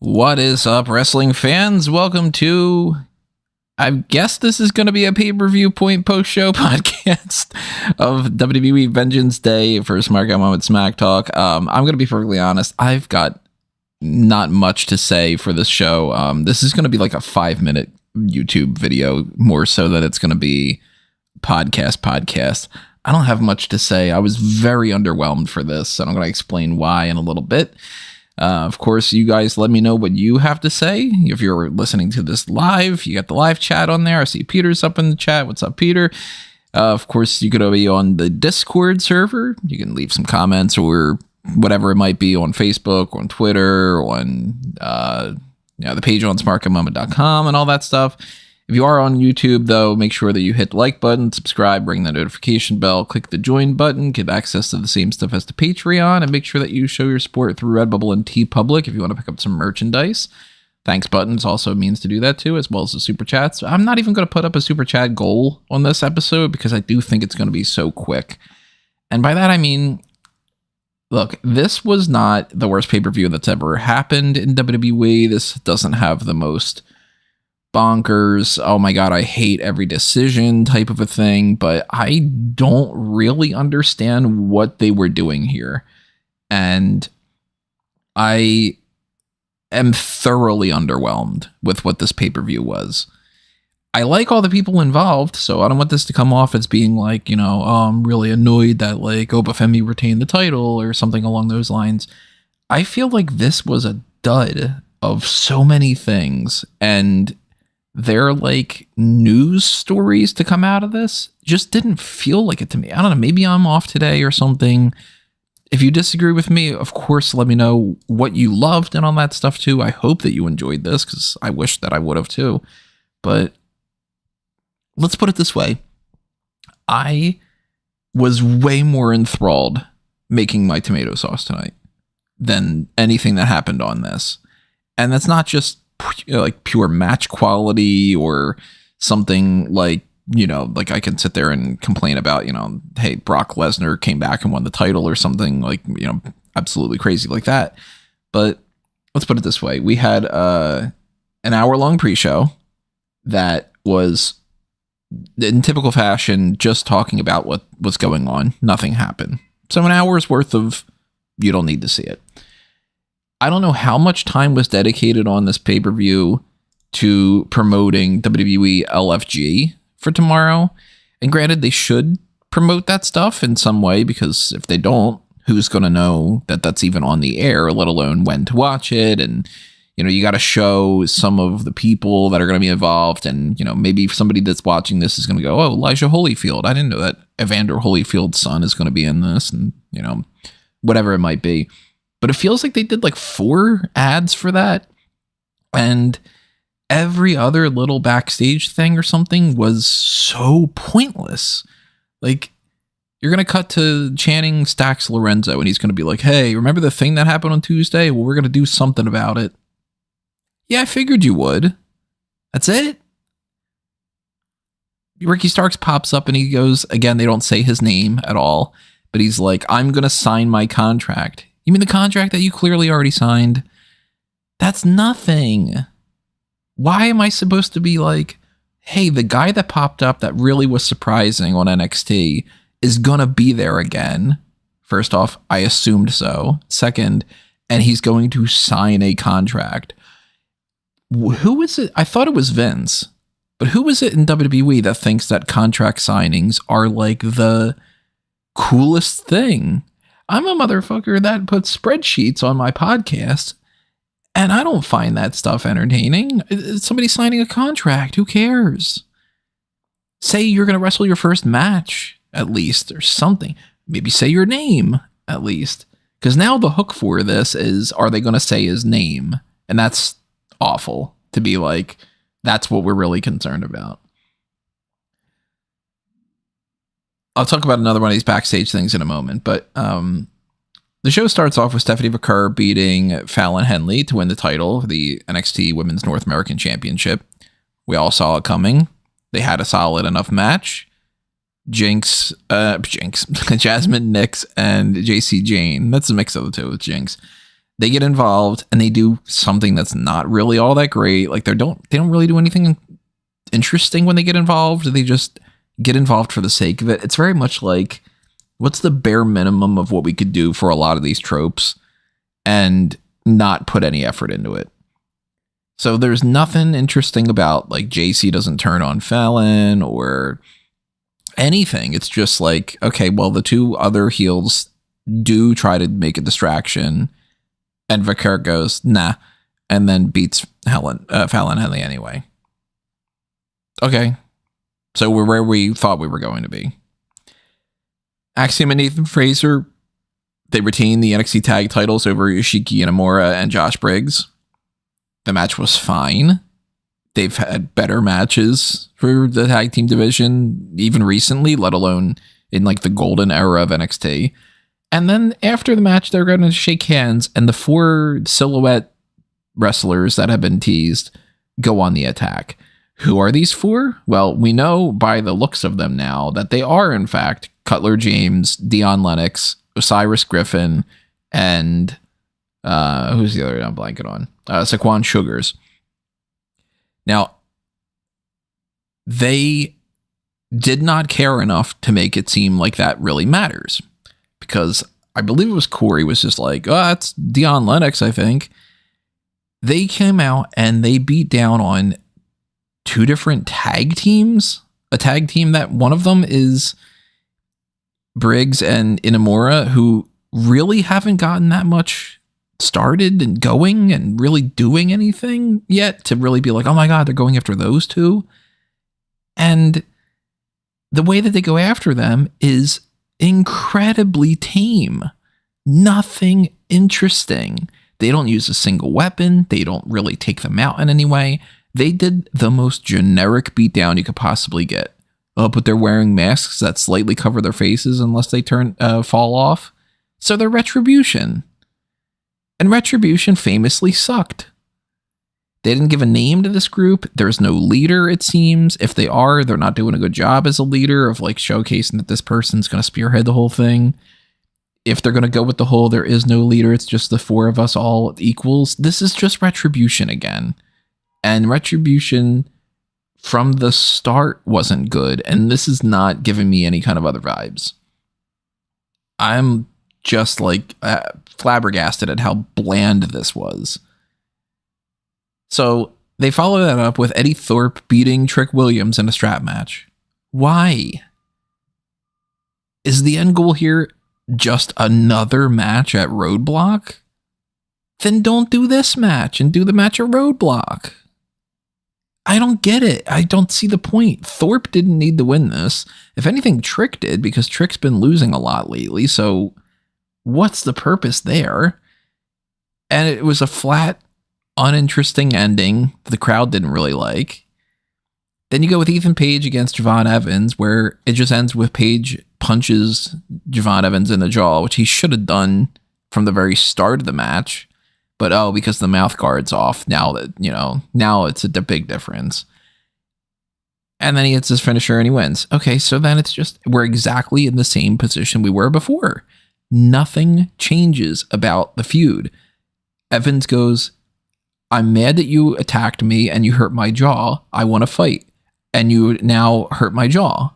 What is up, wrestling fans? Welcome to, I guess this is going to be a Pay-Per-Viewpoint post-show podcast of WWE Vengeance Day for Smark Moment Smack Talk. I'm going to be perfectly honest. I've got not much to say for this show. This is going to be like a 5-minute YouTube video, more so than it's going to be podcast. I don't have much to say. I was very underwhelmed for this, and I'm going to explain why in a little bit. Of course, you guys let me know what you have to say. If you're listening to this live, you got the live chat on there. I see Peter's up in the chat. What's up, Peter? Of course, you could be on the Discord server. You can leave some comments or whatever it might be on Facebook, on Twitter, on the page on smarkamoment.com and all that stuff. If you are on YouTube, though, make sure that you hit the like button, subscribe, ring the notification bell, click the join button, get access to the same stuff as the Patreon, and make sure that you show your support through Redbubble and TeePublic if you want to pick up some merchandise. Thanks buttons also means to do that too, as well as the super chats. I'm not even going to put up a super chat goal on this episode because I do think it's going to be so quick. And by that, I mean, look, this was not the worst pay-per-view that's ever happened in WWE. This doesn't have the most bonkers, oh my god, I hate every decision type of a thing, but I don't really understand what they were doing here. And I am thoroughly underwhelmed with what this pay-per-view was. I like all the people involved, so I don't want this to come off as being like, I'm really annoyed that Femi retained the title or something along those lines. I feel like this was a dud of so many things, and their news stories to come out of this just didn't feel like it to me. I don't know, maybe I'm off today or something. If you disagree with me, of course, let me know what you loved and all that stuff too. I hope that you enjoyed this because I wish that I would have too. But let's put it this way. I was way more enthralled making my tomato sauce tonight than anything that happened on this. And that's not just pure match quality or something I can sit there and complain about, hey, Brock Lesnar came back and won the title or something absolutely crazy like that. But let's put it this way. We had an hour-long pre-show that was, in typical fashion, just talking about what was going on. Nothing happened. So an hour's worth of, you don't need to see it. I don't know how much time was dedicated on this pay-per-view to promoting WWE LFG for tomorrow. And granted, they should promote that stuff in some way, because if they don't, who's going to know that that's even on the air, let alone when to watch it? And, you got to show some of the people that are going to be involved. And, maybe somebody that's watching this is going to go, oh, Elijah Holyfield. I didn't know that Evander Holyfield's son is going to be in this, and, whatever it might be. But it feels like they did 4 ads for that. And every other little backstage thing or something was so pointless. You're going to cut to Channing Stax Lorenzo, and he's going to be like, hey, remember the thing that happened on Tuesday? Well, we're going to do something about it. Yeah, I figured you would. That's it. Ricky Starks pops up and he goes, again, they don't say his name at all, but he's like, I'm going to sign my contract. You mean the contract that you clearly already signed? That's nothing. Why am I supposed to be like, hey, the guy that popped up that really was surprising on NXT is going to be there again? First off, I assumed so. Second, and he's going to sign a contract. Who is it? I thought it was Vince. But who is it in WWE that thinks that contract signings are the coolest thing? I'm a motherfucker that puts spreadsheets on my podcast, and I don't find that stuff entertaining. It's somebody signing a contract. Who cares? Say you're going to wrestle your first match, at least, or something. Maybe say your name, at least. Because now the hook for this is, are they going to say his name? And that's awful to be like, that's what we're really concerned about. I'll talk about another one of these backstage things in a moment, but the show starts off with Stephanie Vaquer beating Fallon Henley to win the title for the NXT Women's North American Championship. We all saw it coming. They had a solid enough match. Jasmine Nyx and JC Jane. That's a mix of the two with Jinx. They get involved and they do something that's not really all that great. Like they don't really do anything interesting when they get involved. They just get involved for the sake of it. It's very much like, what's the bare minimum of what we could do for a lot of these tropes and not put any effort into it. So there's nothing interesting about like JC doesn't turn on Fallon or anything. It's just like, okay, well, the two other heels do try to make a distraction and Vaquer goes, nah, and then beats Fallon Henley anyway. Okay. So we're where we thought we were going to be. Axiom and Nathan Frazer, they retain the NXT tag titles over Yoshiki, Inamura, and Josh Briggs. The match was fine. They've had better matches for the tag team division, even recently, let alone in like the golden era of NXT. And then after the match, they're going to shake hands, and the 4 silhouette wrestlers that have been teased go on the attack. Who are these 4? Well, we know by the looks of them now that they are, in fact, Cutler James, Dion Lennox, Osiris Griffin, and who's the other I'm blanking on? Saquon Sugars. Now, they did not care enough to make it seem like that really matters. Because I believe it was Corey was just like, oh, that's Dion Lennox, I think. They came out and they beat down on 2 different tag teams. A tag team that one of them is Briggs and Inamura, who really haven't gotten that much started and going and really doing anything yet to really be like, oh my God, they're going after those 2. And the way that they go after them is incredibly tame. Nothing interesting. They don't use a single weapon. They don't really take them out in any way. They did the most generic beatdown you could possibly get. But they're wearing masks that slightly cover their faces unless they fall off. So they're Retribution. And Retribution famously sucked. They didn't give a name to this group. There's no leader, it seems. If they are, they're not doing a good job as a leader of like showcasing that this person's going to spearhead the whole thing. If they're going to go with the whole, there is no leader, it's just the 4 of us all equals. This is just Retribution again. And Retribution from the start wasn't good. And this is not giving me any kind of other vibes. I'm just like flabbergasted at how bland this was. So they follow that up with Eddie Thorpe beating Trick Williams in a strap match. Why? Is the end goal here just another match at Roadblock? Then don't do this match and do the match at Roadblock. I don't get it. I don't see the point. Thorpe didn't need to win this. If anything, Trick did, because Trick's been losing a lot lately. So what's the purpose there? And it was a flat, uninteresting ending the crowd didn't really like. Then you go with Ethan Page against Javon Evans, where it just ends with Page punches Javon Evans in the jaw, which he should have done from the very start of the match. But because the mouth guard's off, now it's a big difference. And then he hits his finisher and he wins. Okay, so then it's just, we're exactly in the same position we were before. Nothing changes about the feud. Evans goes, I'm mad that you attacked me and you hurt my jaw. I want to fight. And you now hurt my jaw.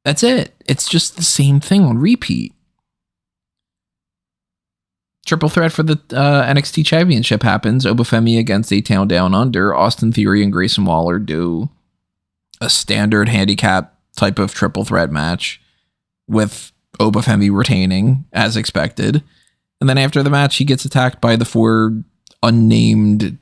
That's it. It's just the same thing on repeat. Triple threat for the NXT Championship happens. Femi against A-Town Down Under. Austin Theory and Grayson Waller do a standard handicap type of triple threat match with Femi retaining as expected. And then after the match, he gets attacked by the 4 unnamed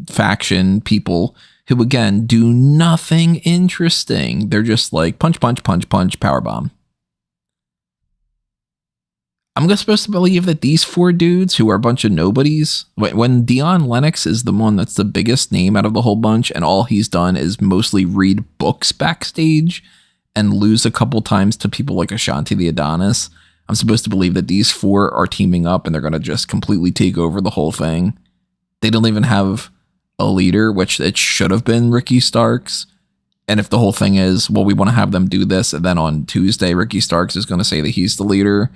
faction people who, again, do nothing interesting. They're just like punch, punch, punch, punch, powerbomb. I'm supposed to believe that these 4 dudes who are a bunch of nobodies, when Dion Lennox is the one that's the biggest name out of the whole bunch, and all he's done is mostly read books backstage and lose a couple times to people like Ashanti the Adonis, I'm supposed to believe that these 4 are teaming up and they're going to just completely take over the whole thing. They don't even have a leader, which it should have been Ricky Starks. And if the whole thing is, well, we want to have them do this, and then on Tuesday, Ricky Starks is going to say that he's the leader,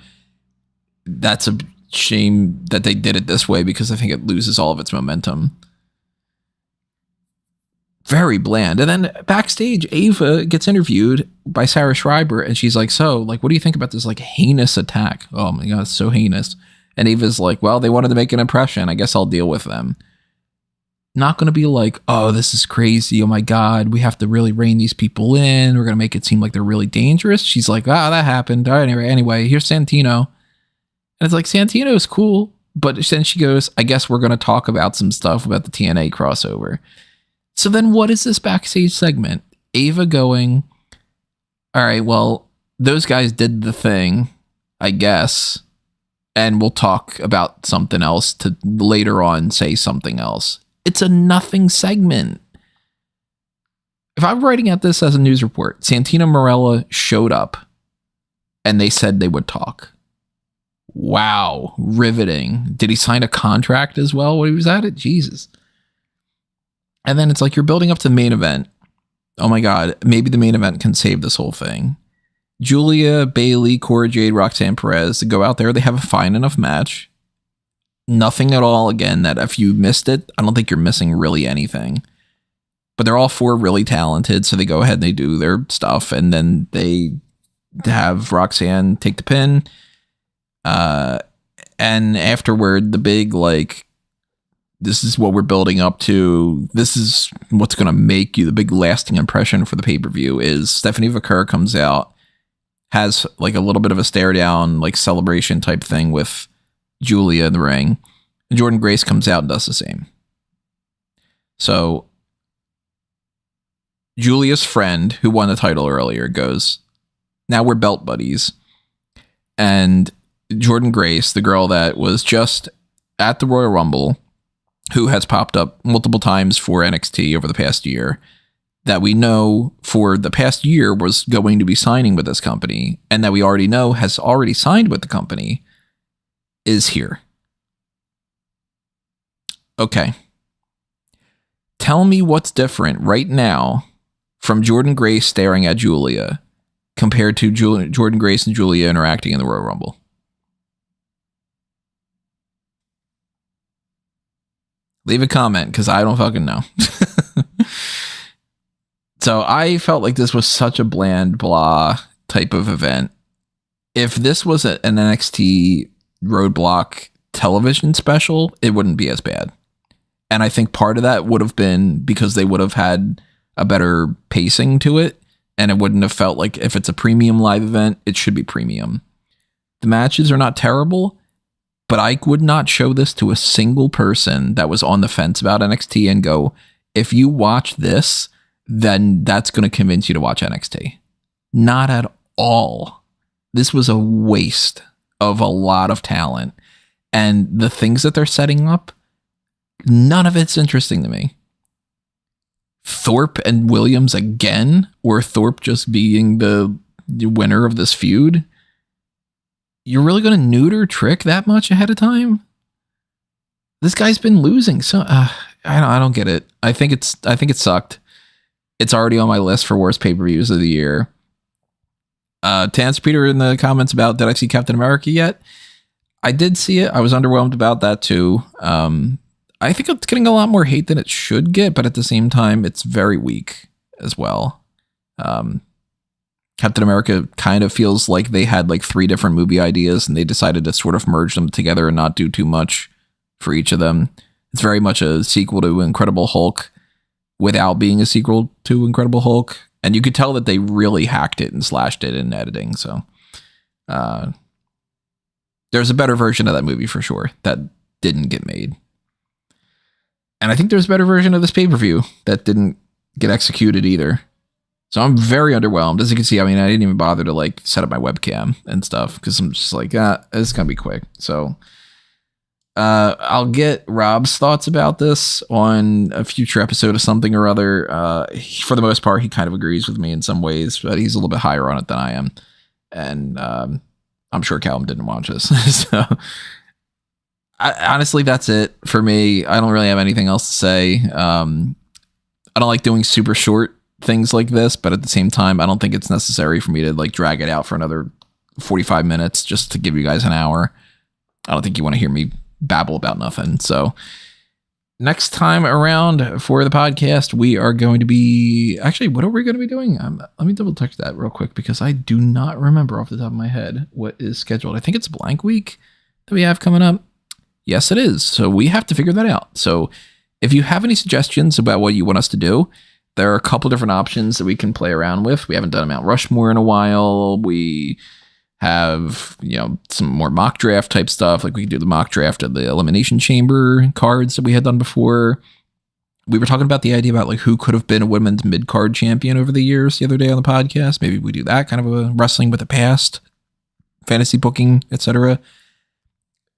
that's shame that they did it this way because I think it loses all of its momentum. Very bland. And then backstage, Ava gets interviewed by Sarah Schreiber, and she's like, so, like, what do you think about this, like, heinous attack? Oh my God, it's so heinous. And Ava's like, well, they wanted to make an impression. I guess I'll deal with them. Not going to be like, oh, this is crazy. Oh my God, we have to really rein these people in. We're going to make it seem like they're really dangerous. She's like, ah, that happened. All right, anyway, here's Santino. And it's like, Santino's cool. But then she goes, I guess we're going to talk about some stuff about the TNA crossover. So then what is this backstage segment? Ava going, all right, well, those guys did the thing, I guess, and we'll talk about something else to later on say something else. It's a nothing segment. If I'm writing at this as a news report, Santino Marella showed up and they said they would talk. Wow, riveting. Did he sign a contract as well when he was at it? Jesus. And then it's like you're building up to the main event. Oh my God, maybe the main event can save this whole thing. Giulia, Bayley, Cora, Jade, Roxanne, Perez to go out there. They have a fine enough match. Nothing at all, again, that if you missed it, I don't think you're missing really anything. But they're all four really talented, so they go ahead and they do their stuff, and then they have Roxanne take the pin. And afterward, the big, like, this is what we're building up to. This is what's going to make you the big lasting impression for the pay-per-view is Stephanie Vaquer comes out, has like a little bit of a stare down, like celebration type thing with Giulia in the ring. And Jordynne Grace comes out and does the same. So Giulia's friend who won the title earlier goes, now we're belt buddies. And Jordynne Grace, the girl that was just at the Royal Rumble, who has popped up multiple times for NXT over the past year, that we know for the past year was going to be signing with this company, and that we already know has already signed with the company, is here. Okay. Tell me what's different right now from Jordynne Grace staring at Giulia compared to Jordynne Grace and Giulia interacting in the Royal Rumble. Leave a comment, because I don't fucking know. So I felt like this was such a bland, blah type of event. If this was an NXT Roadblock television special, it wouldn't be as bad. And I think part of that would have been because they would have had a better pacing to it, and it wouldn't have felt like if it's a premium live event, it should be premium. The matches are not terrible, but I would not show this to a single person that was on the fence about NXT and go, if you watch this, then that's going to convince you to watch NXT. Not at all. This was a waste of a lot of talent. And the things that they're setting up, none of it's interesting to me. Thorpe and Williams again, or Thorpe just being the winner of this feud. You're really going to neuter Trick that much ahead of time? This guy's been losing, so I don't get it. I think it sucked. It's already on my list for worst pay-per-views of the year. To answer Peter in the comments about did I see Captain America yet? I did see it. I was underwhelmed about that too. I think it's getting a lot more hate than it should get, but at the same time, it's very weak as well. Captain America kind of feels like they had like 3 different movie ideas and they decided to sort of merge them together and not do too much for each of them. It's very much a sequel to Incredible Hulk without being a sequel to Incredible Hulk. And you could tell that they really hacked it and slashed it in editing. So there's a better version of that movie for sure that didn't get made. And I think there's a better version of this pay-per-view that didn't get executed either. So I'm very underwhelmed. As you can see, I mean, I didn't even bother to like set up my webcam and stuff because I'm just like, this is going to be quick. So I'll get Rob's thoughts about this on a future episode of something or other. For the most part, he kind of agrees with me in some ways, but he's a little bit higher on it than I am. And I'm sure Callum didn't watch this. So honestly, that's it for me. I don't really have anything else to say. I don't like doing super short things like this, but at the same time, I don't think it's necessary for me to like drag it out for another 45 minutes just to give you guys an hour. I don't think you want to hear me babble about nothing. So next time around for the podcast, we are going to be... Actually, what are we going to be doing? Let me double check that real quick because I do not remember off the top of my head what is scheduled. I think it's blank week that we have coming up. Yes, it is. So we have to figure that out. So if you have any suggestions about what you want us to do, there are a couple different options that we can play around with. We haven't done a Mount Rushmore in a while. We have, some more mock draft type stuff. Like we could do the mock draft of the Elimination Chamber cards that we had done before. We were talking about the idea about like who could have been a women's mid-card champion over the years the other day on the podcast. Maybe we do that kind of a wrestling with the past, fantasy booking, etc.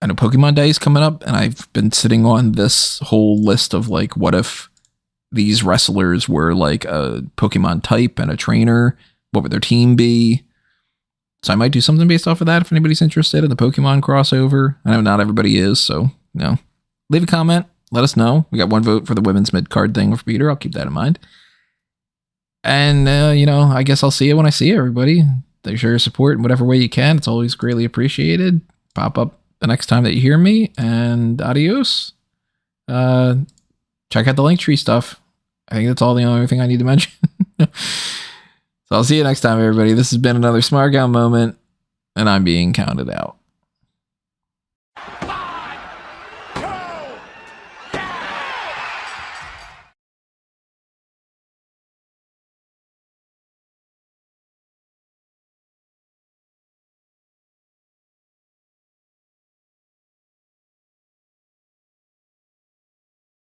I know Pokemon Day is coming up, and I've been sitting on this whole list of like, what if these wrestlers were like a Pokemon type and a trainer? What would their team be? So I might do something based off of that if anybody's interested in the Pokemon crossover. I know not everybody is, so leave a comment. Let us know. We got 1 vote for the women's mid-card thing for Peter. I'll keep that in mind. And, I guess I'll see you when I see you, everybody. Show your support in whatever way you can. It's always greatly appreciated. Pop up the next time that you hear me, and adios. Check out the Linktree stuff. I think that's all the only thing I need to mention. So I'll see you next time, everybody. This has been another Smart Guy moment, and I'm being counted out.